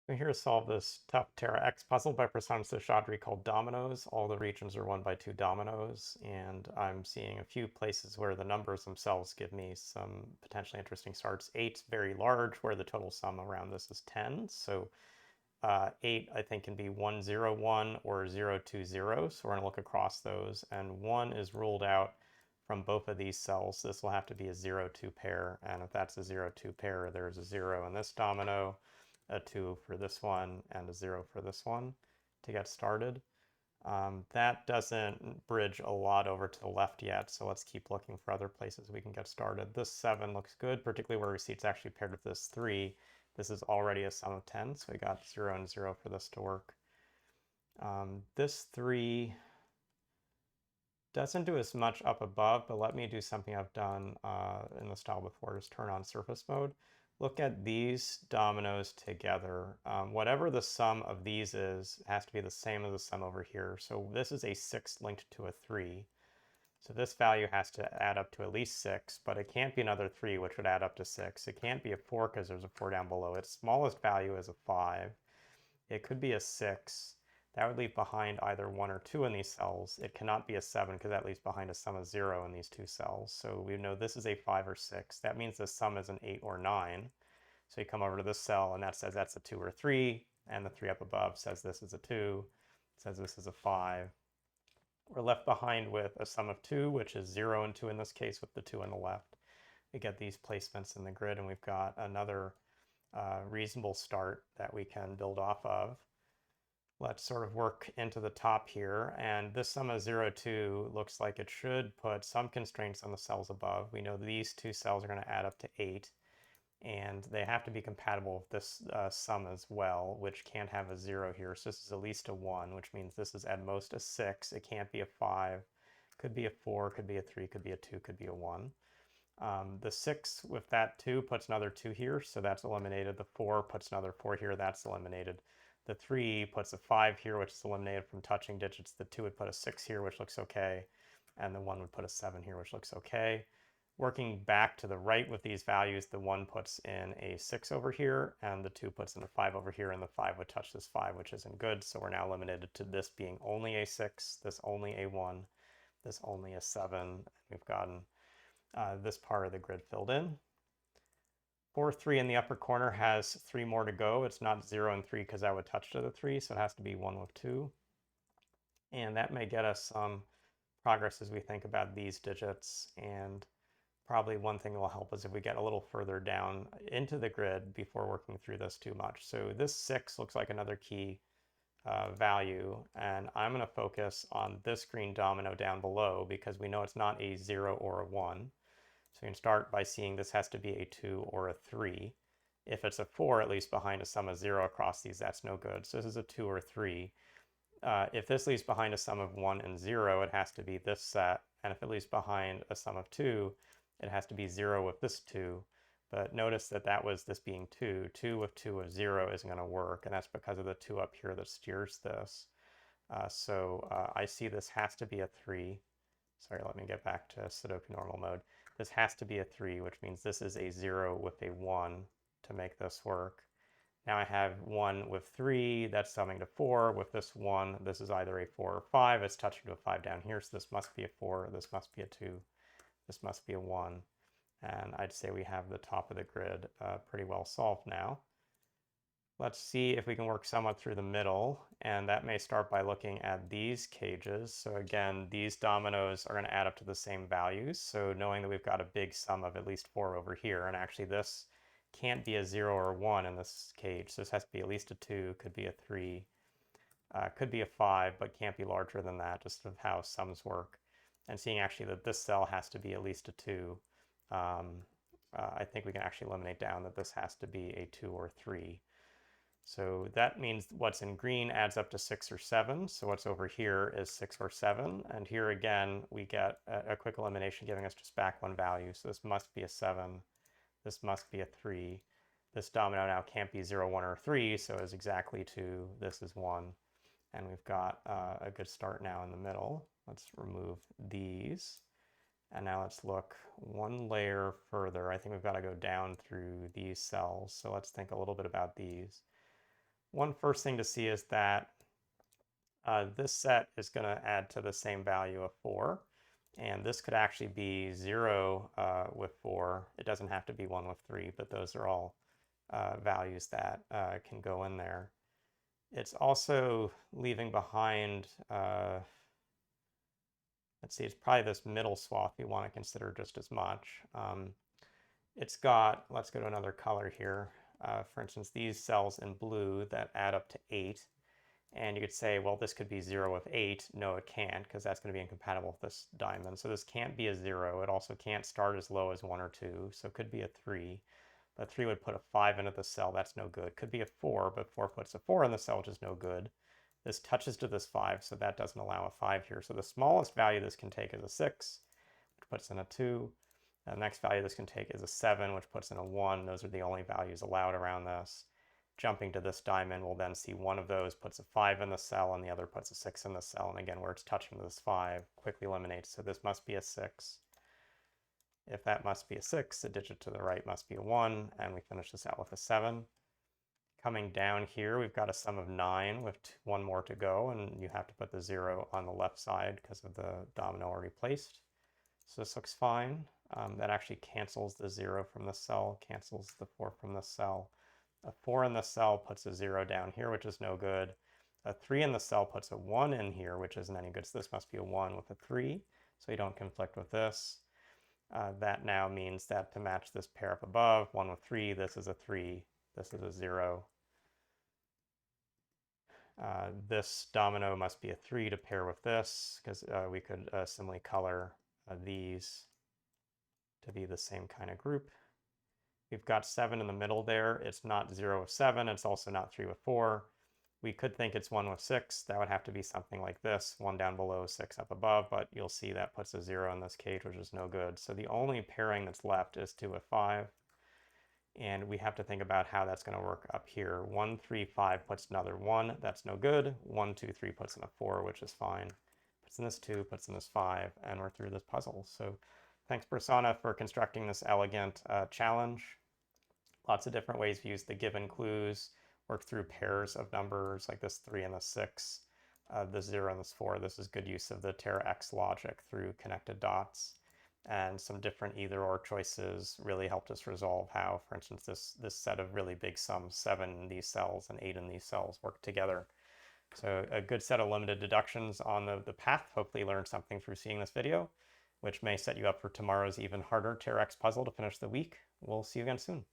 We're here to solve this tough Terra X puzzle by Prasanna Seshadri called dominoes. All the regions are won by 2 dominoes, and I'm seeing a few places where the numbers themselves give me some potentially interesting starts. 8's very large, where the total sum around this is 10. So 8, I think, can be 1, 0, 1 or 0, 2, 0. So we're going to look across those, and 1 is ruled out from both of these cells. This will have to be a 0, 2 pair, and if that's a 0, 2 pair, there's a 0 in this domino, a 2 for this one, and a 0 for this one to get started. That doesn't bridge a lot over to the left yet, so let's keep looking for other places we can get started. This 7 looks good, particularly where we see it's actually paired with this 3. This is already a sum of 10, so we got 0 and 0 for this to work. This 3 doesn't do as much up above, but let me do something I've done in the style before, just turn on surface mode. Look at these dominoes together. Whatever the sum of these is, has to be the same as the sum over here. So this is a 6 linked to a 3. So this value has to add up to at least 6, but it can't be another 3, which would add up to 6. It can't be a 4 because there's a 4 down below. Its smallest value is a 5. It could be a 6. That would leave behind either 1 or 2 in these cells. It cannot be a 7 because that leaves behind a sum of 0 in these two cells. So we know this is a 5 or 6. That means the sum is an 8 or 9. So you come over to this cell and that says that's a 2 or 3, and the 3 up above says this is a 2, says this is a 5. We're left behind with a sum of 2, which is 0 and 2 in this case with the 2 on the left. We get these placements in the grid, and we've got another reasonable start that we can build off of. Let's sort of work into the top here, and this sum of 0, 2 looks like it should put some constraints on the cells above. We know these two cells are going to add up to 8, and they have to be compatible with this sum as well, which can't have a 0 here. So this is at least a 1, which means this is at most a 6. It can't be a 5. Could be a 4, could be a 3, could be a 2, could be a 1. The 6 with that 2 puts another 2 here, so that's eliminated. The 4 puts another 4 here, that's eliminated. The 3 puts a 5 here, which is eliminated from touching digits. The 2 would put a 6 here, which looks okay. And the 1 would put a 7 here, which looks okay. Working back to the right with these values, the 1 puts in a 6 over here, and the 2 puts in a 5 over here, and the 5 would touch this 5, which isn't good. So we're now limited to this being only a 6, this only a 1, this only a 7. We've gotten this part of the grid filled in. 4, 3 in the upper corner has 3 more to go. It's not 0 and 3 because that would touch to the 3, so it has to be 1 with 2. And that may get us some progress as we think about these digits. And probably one thing that will help us if we get a little further down into the grid before working through this too much. So this 6 looks like another key value, and I'm going to focus on this green domino down below because we know it's not a 0 or a 1. So you can start by seeing this has to be a 2 or a 3. If it's a 4, at least behind a sum of 0 across these, that's no good. So this is a 2 or 3. If this leaves behind a sum of 1 and 0, it has to be this set. And if it leaves behind a sum of 2, it has to be 0 with this 2. But notice that that was this being 2. 2 with 2 of 0 isn't going to work, and that's because of the 2 up here that steers this. So I see this has to be a 3. Sorry, let me get back to Sudoku normal mode. This has to be a 3, which means this is a 0 with a 1 to make this work. Now I have 1 with 3, that's summing to 4. With this 1, this is either a 4 or 5. It's touching to a 5 down here, so this must be a 4, this must be a 2, this must be a 1. And I'd say we have the top of the grid pretty well solved now. Let's see if we can work somewhat through the middle, and that may start by looking at these cages. So again, these dominoes are going to add up to the same values, so knowing that we've got a big sum of at least 4 over here, and actually this can't be a 0 or a 1 in this cage, so this has to be at least a 2, could be a 3, could be a 5, but can't be larger than that, just of how sums work. And seeing actually that this cell has to be at least a 2, I think we can actually eliminate down that this has to be a 2 or 3. So that means what's in green adds up to 6 or 7. So what's over here is 6 or 7. And here again, we get a quick elimination giving us just back one value. So this must be a 7. This must be a 3. This domino now can't be 0, 1, or 3, so it's exactly 2. This is 1. And we've got a good start now in the middle. Let's remove these. And now let's look one layer further. I think we've got to go down through these cells. So let's think a little bit about these. One first thing to see is that this set is going to add to the same value of 4. And this could actually be 0 with 4. It doesn't have to be 1 with 3, but those are all values that can go in there. It's also leaving behind, let's see, it's probably this middle swath we want to consider just as much. It's got, let's go to another color here. For instance, these cells in blue that add up to 8. And you could say, well, this could be 0 with 8. No, it can't, because that's going to be incompatible with this diamond. So this can't be a 0. It also can't start as low as 1 or 2. So it could be a 3. But 3 would put a 5 into the cell. That's no good. Could be a 4, but 4 puts a 4 in the cell, which is no good. This touches to this 5, so that doesn't allow a 5 here. So the smallest value this can take is a 6, which puts in a 2. The next value this can take is a 7, which puts in a 1. Those are the only values allowed around this. Jumping to this diamond, we'll then see one of those puts a 5 in the cell and the other puts a 6 in the cell. And again, where it's touching this 5 quickly eliminates. So this must be a 6. If that must be a 6, the digit to the right must be a 1. And we finish this out with a 7. Coming down here, we've got a sum of 9 with 1 more to go. And you have to put the 0 on the left side because of the domino already placed. So this looks fine. That actually cancels the 0 from the cell, cancels the 4 from the cell. A 4 in the cell puts a 0 down here, which is no good. A 3 in the cell puts a 1 in here, which isn't any good. So this must be a 1 with a 3. So you don't conflict with this. That now means that to match this pair up above, 1 with 3, this is a 3, this is a 0. This domino must be a 3 to pair with this, because we could similarly color these to be the same kind of group. We've got 7 in the middle there. It's not 0 with 7. It's also not 3 with 4. We could think it's 1 with 6. That would have to be something like this. 1 down below, 6 up above. But you'll see that puts a 0 in this cage, which is no good. So the only pairing that's left is 2 with 5. And we have to think about how that's going to work up here. 1, 3, 5 puts another 1. That's no good. 1, 2, 3 puts in a 4, which is fine. Puts in this 2, puts in this 5. And we're through this puzzle. So thanks, Prasanna, for constructing this elegant challenge. Lots of different ways we use the given clues, work through pairs of numbers like this 3 and the 6, the 0 and this 4. This is good use of the Terra X logic through connected dots. And some different either-or choices really helped us resolve how, for instance, this set of really big sums, 7 in these cells and 8 in these cells, work together. So a good set of limited deductions on the path. Hopefully you learned something through seeing this video, which may set you up for tomorrow's even harder Terra X puzzle to finish the week. We'll see you again soon.